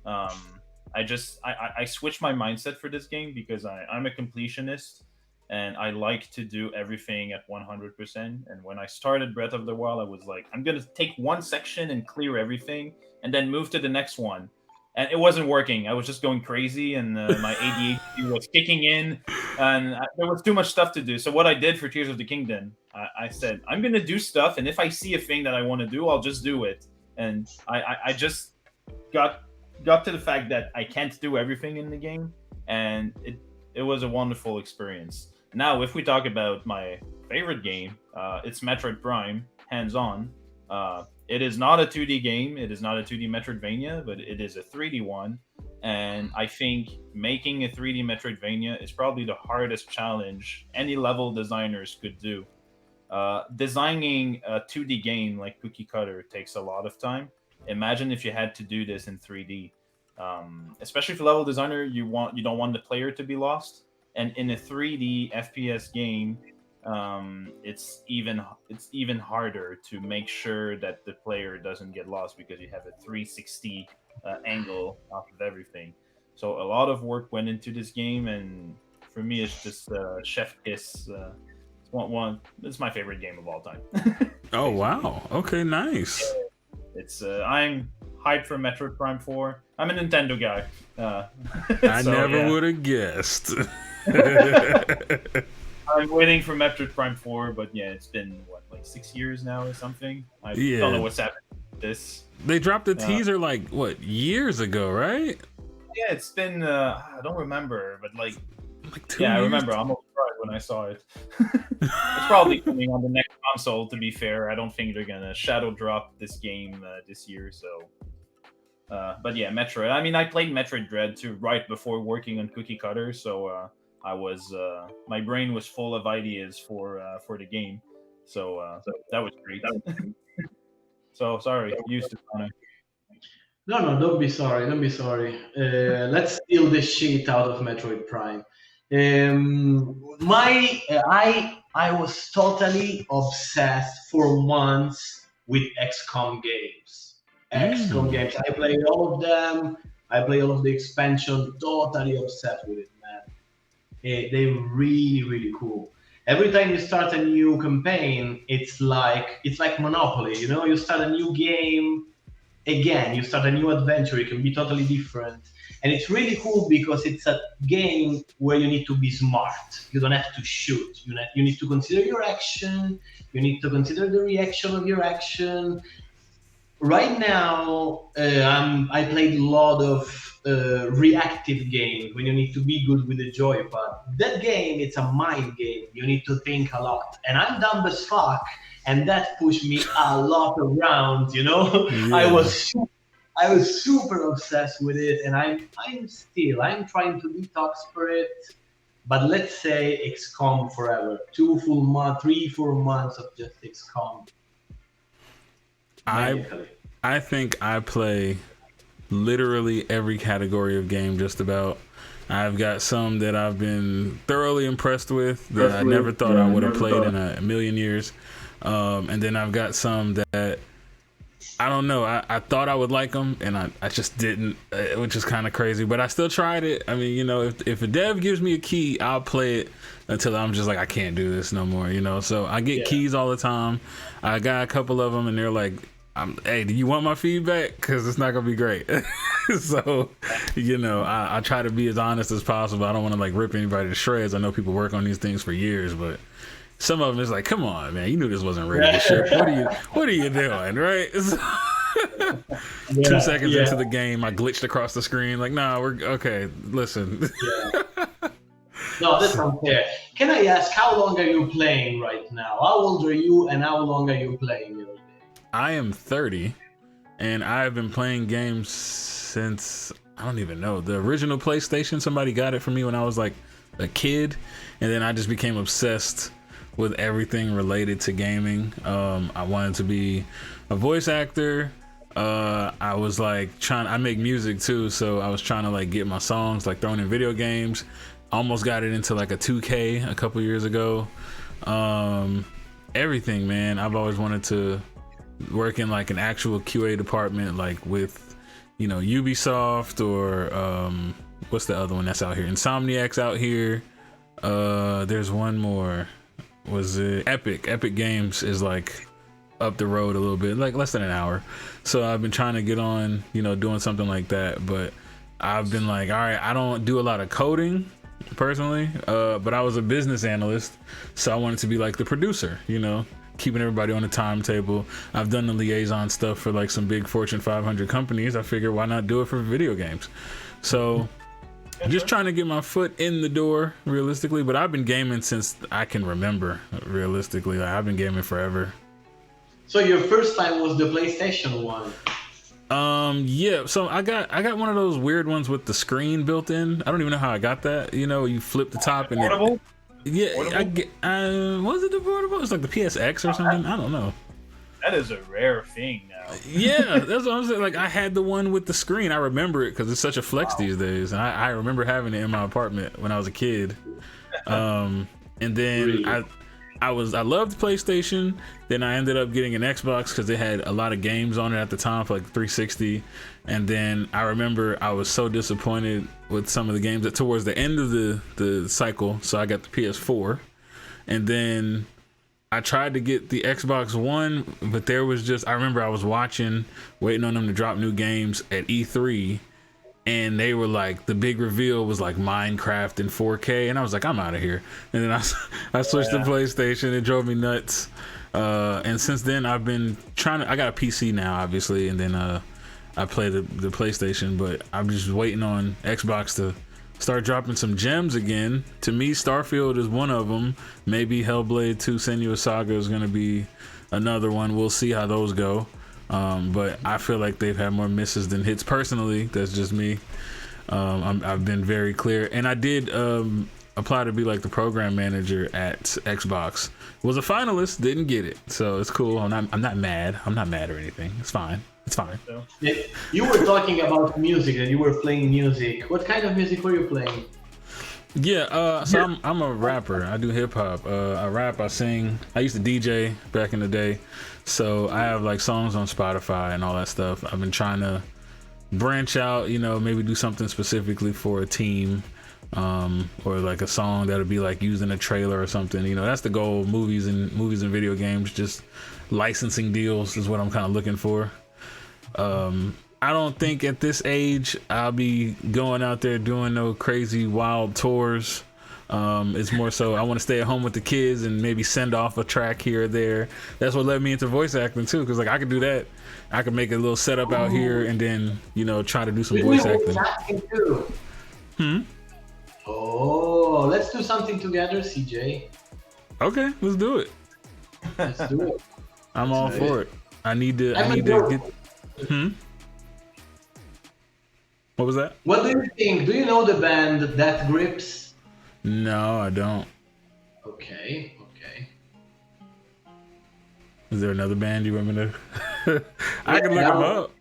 I switched my mindset for this game because I'm a completionist, and I like to do everything at 100%. And when I started Breath of the Wild, I was like, I'm gonna take one section and clear everything, and then move to the next one. And it wasn't working. I was just going crazy, and my ADHD was kicking in, and there was too much stuff to do. So what I did for Tears of the Kingdom, I said, I'm gonna do stuff, and if I see a thing that I want to do, I'll just do it. And I just got to the fact that I can't do everything in the game, and it was a wonderful experience. Now, if we talk about my favorite game, it's Metroid Prime, hands-on. It is not a 2D game. It is not a 2D Metroidvania, but it is a 3D one. And I think making a 3D Metroidvania is probably the hardest challenge any level designers could do. Designing a 2D game like Cookie Cutter takes a lot of time. Imagine if you had to do this in 3D. Especially for level designer, you don't want the player to be lost. And in a 3D FPS game, it's even harder to make sure that the player doesn't get lost because you have a 360 angle off of everything. So a lot of work went into this game, and for me, it's just chef kiss. It's my favorite game of all time. Oh wow! Okay, nice. It's I'm hyped for Metroid Prime 4. I'm a Nintendo guy. I never would have guessed. I'm waiting for Metroid Prime 4, but yeah, it's been like 6 years now or something. I don't know what's happening with this. They dropped the teaser like years ago, right? Yeah, it's been I don't remember, but like 2 years? I remember. I'm almost cried when I saw it. It's probably coming on the next console. To be fair, I don't think they're gonna shadow drop this game this year. So But yeah, Metroid. I mean, I played Metroid Dread too right before working on Cookie Cutter, so I was my brain was full of ideas for the game. So that was great. So sorry, used to Connor. No, no, don't be sorry. Don't be sorry. Let's steal the shit out of Metroid Prime. I was totally obsessed for months with XCOM games. XCOM games. I played all of them. I played all of the expansion. Totally obsessed with it, man. They're really, really cool. Every time you start a new campaign, it's like Monopoly. You know, you start a new game again, you start a new adventure, it can be totally different. And it's really cool because it's a game where you need to be smart. You don't have to shoot. You need to consider your action. You need to consider the reaction of your action. Right now, I played a lot of reactive games when you need to be good with the joypad. That game, it's a mind game. You need to think a lot. And I'm dumb as fuck, and that pushed me a lot around, you know? Yeah. I was super obsessed with it, and I'm trying to detox for it. But let's say XCOM forever. 3-4 months of just XCOM. I think I play literally every category of game just about. I've got some that I've been thoroughly impressed with that I never thought I would have played in a million years. And then I've got some that I don't know. I thought I would like them, and I just didn't, which is kind of crazy. But I still tried it. I mean, you know, if a dev gives me a key, I'll play it until I'm just like, I can't do this no more, you know. So I get keys all the time. I got a couple of them, and they're like, hey, do you want my feedback? Because it's not going to be great. So, you know, I try to be as honest as possible. I don't want to like rip anybody to shreds. I know people work on these things for years, but some of them is like, come on, man, you knew this wasn't ready to ship. What are you doing, right? 2 seconds into the game, I glitched across the screen. Like, nah, we're okay. Listen. No, that's unfair. Can I ask, how long are you playing right now? How old are you, and how long are you playing? I am 30, and I've been playing games since, I don't even know, the original PlayStation. Somebody got it for me when I was like a kid, and then I just became obsessed with everything related to gaming. I wanted to be a voice actor. I was like I make music too, so I was trying to like get my songs like thrown in video games. Almost got it into like a 2K a couple years ago. Everything, man. I've always wanted to work in like an actual QA department, like with, you know, Ubisoft or what's the other one that's out here? Insomniac's out here. There's one more. Was it Epic? Epic Games is like up the road a little bit, like less than an hour. So I've been trying to get on, you know, doing something like that. But I've been like, all right, I don't do a lot of coding personally, but I was a business analyst, so I wanted to be like the producer, you know, keeping everybody on the timetable. I've done the liaison stuff for like some big Fortune 500 companies. I figured why not do it for video games? So just trying to get my foot in the door realistically, but I've been gaming since I can remember realistically. Like, I've been gaming forever. So your first time was the PlayStation one? Yeah, so I got one of those weird ones with the screen built in. I don't even know how I got that. You know, you flip the top and Portable? I get was it the portable? It's like the PSX or something. I don't know. That is a rare thing now. Yeah, that's what I'm saying. Like, I had the one with the screen. I remember it because it's such a flex these days. And I remember having it in my apartment when I was a kid. And then Really? I loved PlayStation. Then I ended up getting an Xbox because they had a lot of games on it at the time for like 360. And then I remember I was so disappointed with some of the games that towards the end of the cycle. So I got the PS4, and then I tried to get the Xbox One, but there was just, I remember I was waiting on them to drop new games at E3, and they were like, the big reveal was like Minecraft in 4K, and I was like, I'm out of here. And then I switched to PlayStation. It drove me nuts. And since then I've been I got a PC now, obviously, and then I play the PlayStation, but I'm just waiting on Xbox to start dropping some gems again. To me, Starfield is one of them. Maybe Hellblade 2 Senua's Saga is going to be another one. We'll see how those go. But I feel like they've had more misses than hits. Personally, that's just me. I've been very clear, and I did apply to be like the program manager at Xbox. Was a finalist, didn't get it, so it's cool. I'm not mad. I'm not mad or anything. It's fine. It's fine. Yeah, you were talking about music, and you were playing music. What kind of music were you playing? Yeah, so I'm a rapper. I do hip hop. I rap, I sing. I used to DJ back in the day, so I have like songs on Spotify and all that stuff. I've been trying to branch out, maybe do something specifically for a team, or like a song that'll be like used in a trailer or something. That's the goal. Movies and video games, just licensing deals is what I'm kind of looking for. I don't think at this age I'll be going out there doing no crazy wild tours. It's more so I want to stay at home with the kids and maybe send off a track here or there. That's what led me into voice acting too, because like I could do that. I could make a little setup out here and then try to do some voice acting. Too. Oh, let's do something together, CJ. Okay, let's do it. Let's do it. I'm all for it. I need to get. What was that? What do you think? Do you know the band Death Grips? No, I don't. Okay. Is there another band you want me to? I can look them up.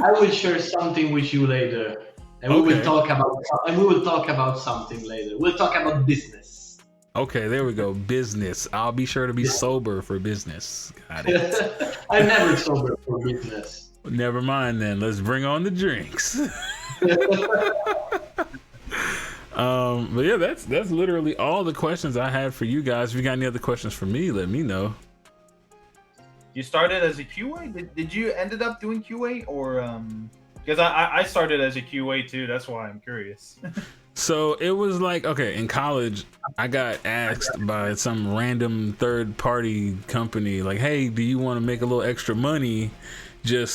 I will share something with you later, and we will talk about something later. We'll talk about business. Okay, there we go. Business. I'll be sure to be sober for business. Got it. I'm never sober for business. Never mind then. Let's bring on the drinks. But yeah, that's literally all the questions I had for you guys. If you got any other questions for me, let me know. You started as a QA? Did you ended up doing QA or because I started as a QA too, that's why I'm curious. So it was like, okay, in college, I got asked by some random third party company, like, hey, do you want to make a little extra money?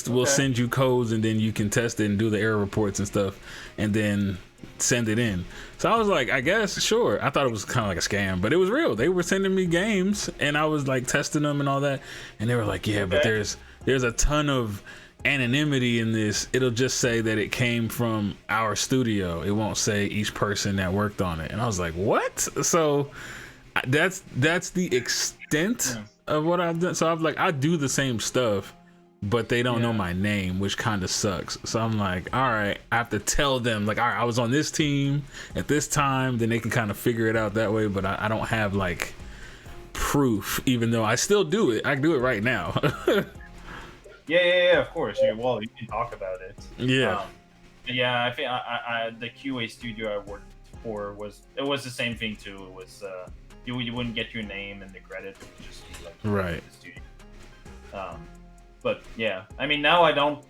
We'll send you codes and then you can test it and do the error reports and stuff and then send it in. So I was like, I guess, sure. I thought it was kind of like a scam, but it was real. They were sending me games and I was like testing them and all that. And they were like, yeah, but there's a ton of anonymity in this. It'll just say that it came from our studio. It won't say each person that worked on it. And I was like, what? So that's the extent of what I've done. So I'm like, I do the same stuff, but they don't know my name, which kind of sucks. So I'm like, all right, I have to tell them, like, all right, I was on this team at this time, then they can kind of figure it out that way. But I don't have like proof, even though I still do it. I can do it right now. Yeah, of course. Well, you can talk about it. Yeah. I think the QA studio I worked for was the same thing too. It was you wouldn't get your name and the credit, it would just be like right. The studio. But yeah, I mean now I don't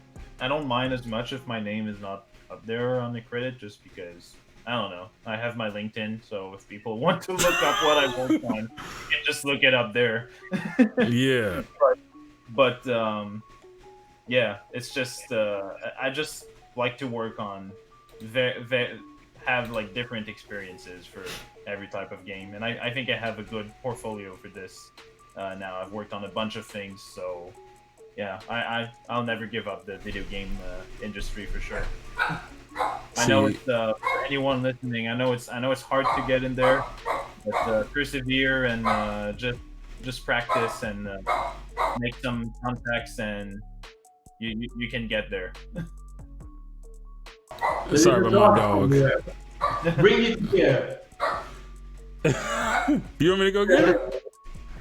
mind as much if my name is not up there on the credit, just because I don't know. I have my LinkedIn, so if people want to look up what I worked on, you can just look it up there. Yeah. But yeah, it's just I just like to work on have like different experiences for every type of game, and I think I have a good portfolio for this now. I've worked on a bunch of things, so yeah, I'll never give up the video game industry for sure. I know it's for anyone listening. I know it's hard to get in there, but persevere and just practice and make some contacts, and you can get there. Sorry about my dog. Bring it here. You want me to go get it?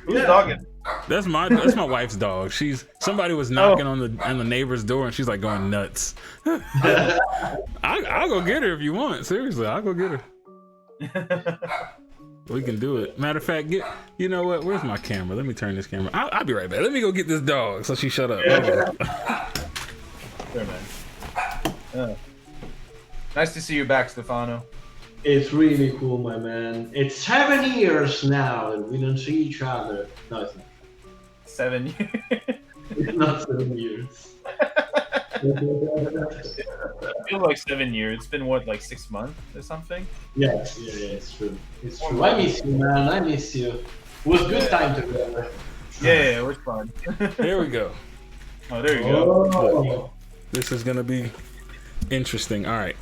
Who's dogging? That's my wife's dog. Somebody was knocking on the neighbor's door and she's like going nuts. I'll go get her if you want. Seriously, I'll go get her. We can do it. Matter of fact, you know what? Where's my camera? Let me turn this camera. I'll be right back. Let me go get this dog so she shut up. Sure, man. Nice to see you back, Stefano. It's really cool, my man. It's 7 years now and we don't see each other. No, it's not. 7 years? It's not 7 years. It feels like 7 years. It's been what, like 6 months or something? Yes, yeah, it's true. It's true. I miss you, man. I miss you. It was good time together. Yeah, it was fun. There we go. Oh, there you go. Oh. This is gonna be interesting. All right,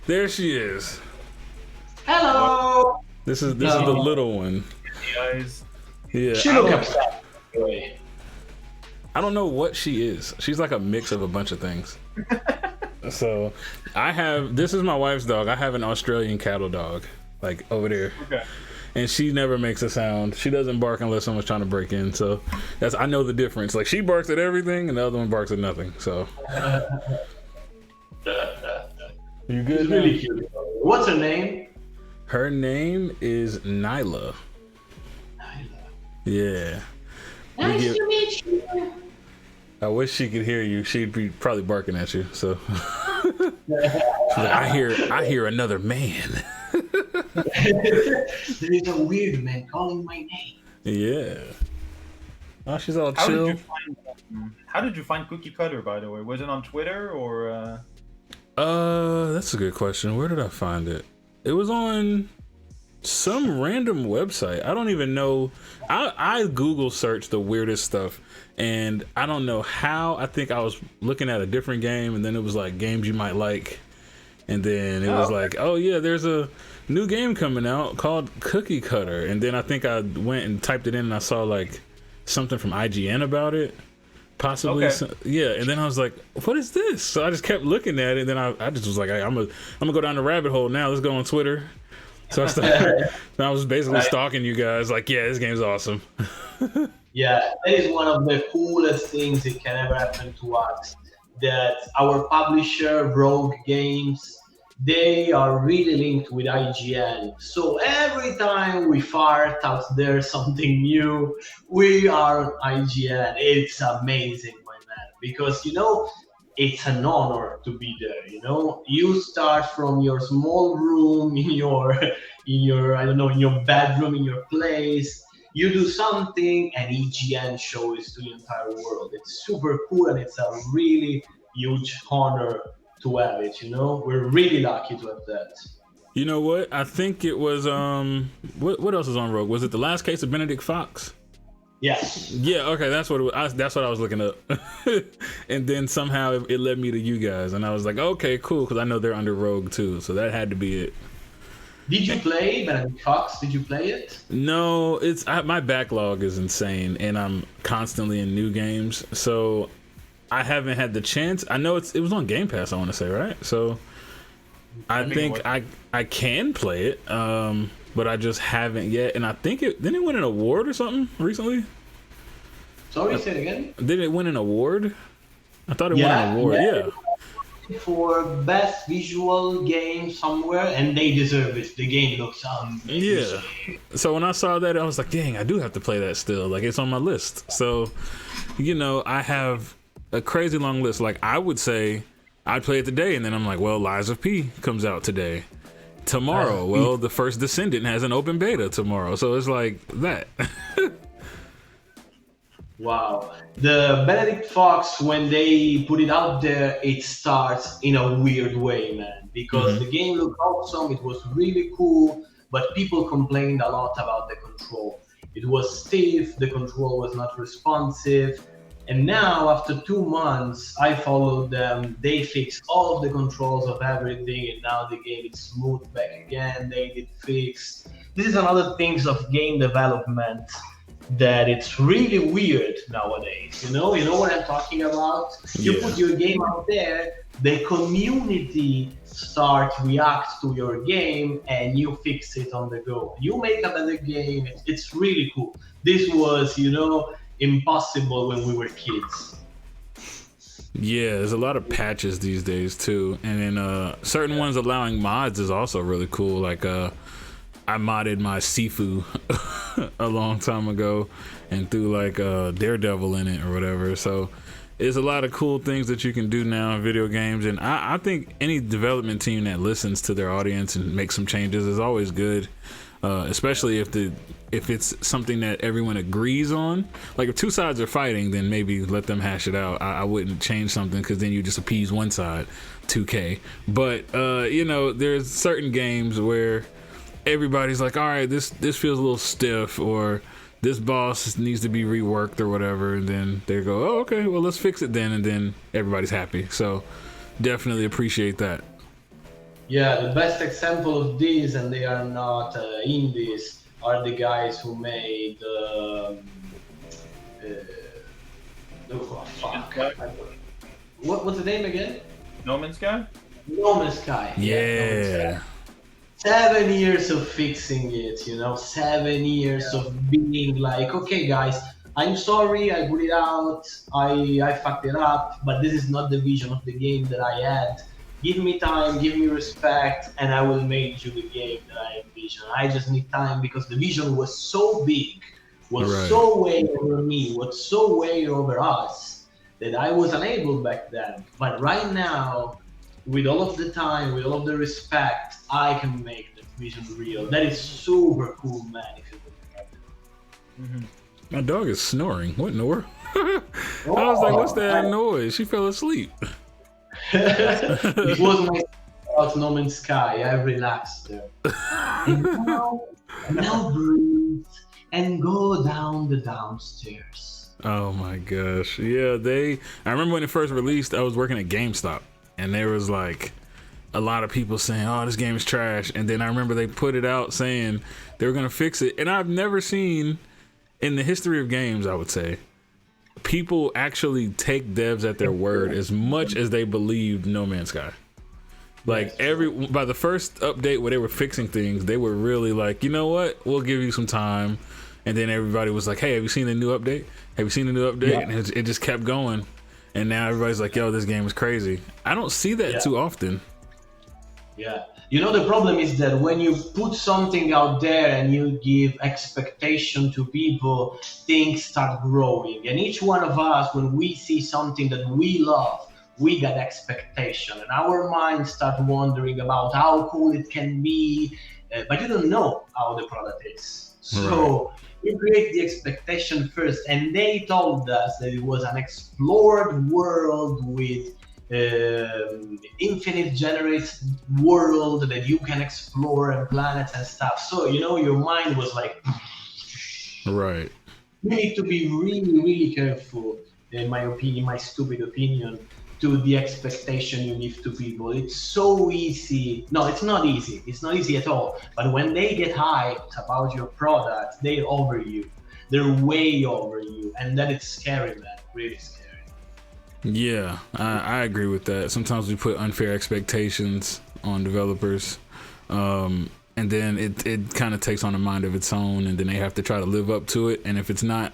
there she is. Hello. This is the little one. The eyes. Yeah, She look upset. Anyway. I don't know what she is. She's like a mix of a bunch of things. So this is my wife's dog. I have an Australian cattle dog, like over there. Okay. And she never makes a sound. She doesn't bark unless someone's trying to break in. So I know the difference. Like she barks at everything and the other one barks at nothing. So you good? It's really cute. What's her name? Her name is Nyla. Yeah. Nice to meet you. I wish she could hear you. She'd be probably barking at you. So she's like, I hear another man. There is a weird man calling my name. Yeah. Oh, she's all chill. How did you find Cookie Cutter, by the way? Was it on Twitter or? That's a good question. Where did I find it? It was on some random website. I don't even know. I Google searched the weirdest stuff, and I don't know how. I think I was looking at a different game, and then it was like games you might like, and then it was like, oh yeah, there's a new game coming out called Cookie Cutter, and then I think I went and typed it in, and I saw like something from IGN about it. Possibly, yeah. And then I was like, "What is this?" So I just kept looking at it. And then I just was like, "I'm gonna go down the rabbit hole now. Let's go on Twitter." So I was basically stalking you guys. Like, yeah, this game's awesome. Yeah, that is one of the coolest things that can ever happen to us. That our publisher, Rogue Games, they are really linked with IGN. So every time we fart out there something new, we are on IGN. It's amazing, my man, because it's an honor to be there. You start from your small room in your I don't know, in your bedroom, in your place. You do something, and IGN shows to the entire world. It's super cool, and it's a really huge honor to have it. We're really lucky to have that. You know what? I think it was what else is on Rogue? Was it The Last Case of Benedict Fox? Yes. Yeah, okay, that's what it was. That's what I was looking up. And then somehow it led me to you guys, and I was like, okay, cool, because I know they're under Rogue too, so that had to be it. Did you play Benedict Fox? Did you play it? No, my backlog is insane, and I'm constantly in new games, so I haven't had the chance. I know it was on Game Pass, I want to say, right? So I think I can play it, but I just haven't yet. And I think didn't it win an award or something recently? Sorry, say it again. Did it win an award? I thought it won an award. Yeah. For best visual game somewhere, and they deserve it. The game looks amazing. Yeah. So when I saw that, I was like, dang, I do have to play that still. Like, it's on my list. So, I have a crazy long list. Like, I would say I'd play it today, and then I'm like, well, Lies of P comes out today. Tomorrow, well, the first Descendant has an open beta tomorrow. So it's like that. Wow. The Benedict Fox, when they put it out there, it starts in a weird way, man. Because the game looked awesome, it was really cool, but people complained a lot about the control. It was stiff, the control was not responsive. And now, after 2 months, I followed them. They fixed all of the controls of everything, and now the game is smooth back again. They did fix. This is another things of game development that it's really weird nowadays. You know what I'm talking about? You put your game out there, the community react to your game, and you fix it on the go. You make a better game. It's really cool. This was, impossible when we were kids. Yeah, there's a lot of patches these days too, and then certain ones allowing mods is also really cool. Like I modded my Sifu a long time ago and threw like Daredevil in it or whatever. So there's a lot of cool things that you can do now in video games, and I think any development team that listens to their audience and makes some changes is always good, especially if it's something that everyone agrees on. Like if two sides are fighting, then maybe let them hash it out. I wouldn't change something because then you just appease one side, 2K. But there's certain games where everybody's like, all right, this feels a little stiff, or this boss needs to be reworked or whatever, and then they go, oh, okay, well, let's fix it then, and then everybody's happy. So definitely appreciate that. Yeah, the best example of this, and they are not indies, are the guys who made oh, fuck. What was the name again? No Man's Sky? No Man's Sky. Yeah. 7 years of fixing it, you know, 7 years of being like, okay, guys, I'm sorry, I put it out, I fucked it up, but this is not the vision of the game that I had. Give me time, give me respect, and I will make you the game that I envision. I just need time because the vision was so big, was so way over me, was so way over us that I was unable back then. But right now, with all of the time, with all of the respect, I can make that vision real. That is super cool, man. If you look at it. My dog is snoring. What in the world? I was like, what's that noise? She fell asleep. It was my about No Man's Sky. I relaxed there. And now breathe and go down the downstairs. Oh my gosh. Yeah, I remember when it first released, I was working at GameStop, and there was like a lot of people saying, oh, this game is trash. And then I remember they put it out saying they were going to fix it. And I've never seen in the history of games, I would say, people actually take devs at their word as much as they believed No Man's Sky. Like by the first update where they were fixing things, they were really like, you know what, we'll give you some time. And then everybody was like, hey, have you seen the new update? Have you seen the new update? Yeah. And it just kept going. And now everybody's like, yo, this game is crazy. I don't see that too often. Yeah. You know, the problem is that when you put something out there and you give expectation to people, things start growing. And each one of us, when we see something that we love, we got expectation. And our minds start wondering about how cool it can be. But you don't know how the product is. So you create the expectation first. And they told us that it was an explored world with infinite generate world that you can explore and planets and stuff. So, you know, your mind was like, right. You need to be really, really careful, in my opinion, my stupid opinion, to the expectation you give to people. It's so easy. No, it's not easy. It's not easy at all. But when they get hyped about your product, they're over you. They're way over you. And that it's scary, man. Really scary. Yeah, I agree with that. Sometimes we put unfair expectations on developers, and then it kind of takes on a mind of its own, and then they have to try to live up to it. And if it's not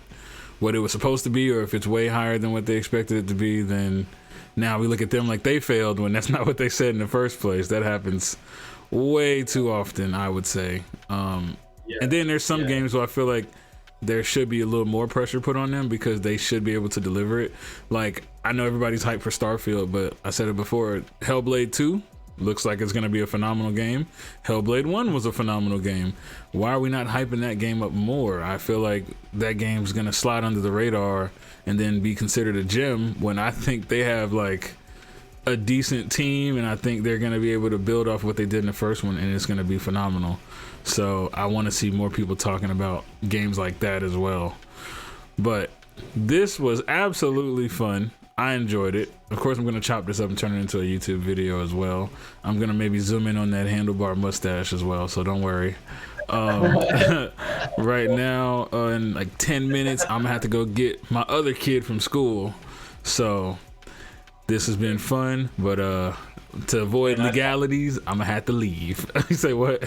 what it was supposed to be, or if it's way higher than what they expected it to be, then now we look at them like they failed when that's not what they said in the first place. That happens way too often, I would say. And then there's some games where I feel like there should be a little more pressure put on them because they should be able to deliver it. Like, I know everybody's hyped for Starfield, but I said it before, Hellblade 2 looks like it's going to be a phenomenal game. Hellblade 1 was a phenomenal game. Why are we not hyping that game up more? I feel like that game's going to slide under the radar and then be considered a gem when I think they have like a decent team, and I think they're going to be able to build off what they did in the first one, and it's going to be phenomenal. So I want to see more people talking about games like that as well. But this was absolutely fun. I enjoyed it. Of course, I'm going to chop this up and turn it into a YouTube video as well. I'm going to maybe zoom in on that handlebar mustache as well, so don't worry. Right now, in like 10 minutes, I'm going to have to go get my other kid from school. So this has been fun, but to avoid legalities, I'm going to have to leave. You say what?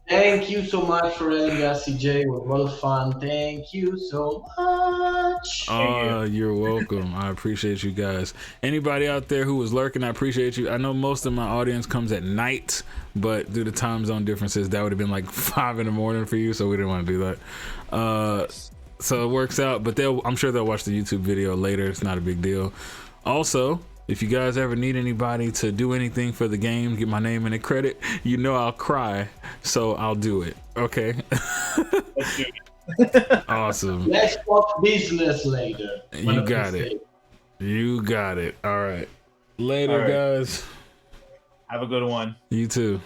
Thank you so much for having us, CJ. It was a lot of fun. Thank you so much. You're welcome. I appreciate you guys. Anybody out there who was lurking, I appreciate you. I know most of my audience comes at night, but due to time zone differences, that would have been like 5 in the morning for you, so we didn't want to do that. So it works out, but I'm sure they'll watch the YouTube video later. It's not a big deal. Also, if you guys ever need anybody to do anything for the game, get my name in the credit, you know I'll cry, so I'll do it. Okay? Let's do it. Awesome. Let's talk business later. You got it. You got it. All right. Later, guys. Have a good one. You too.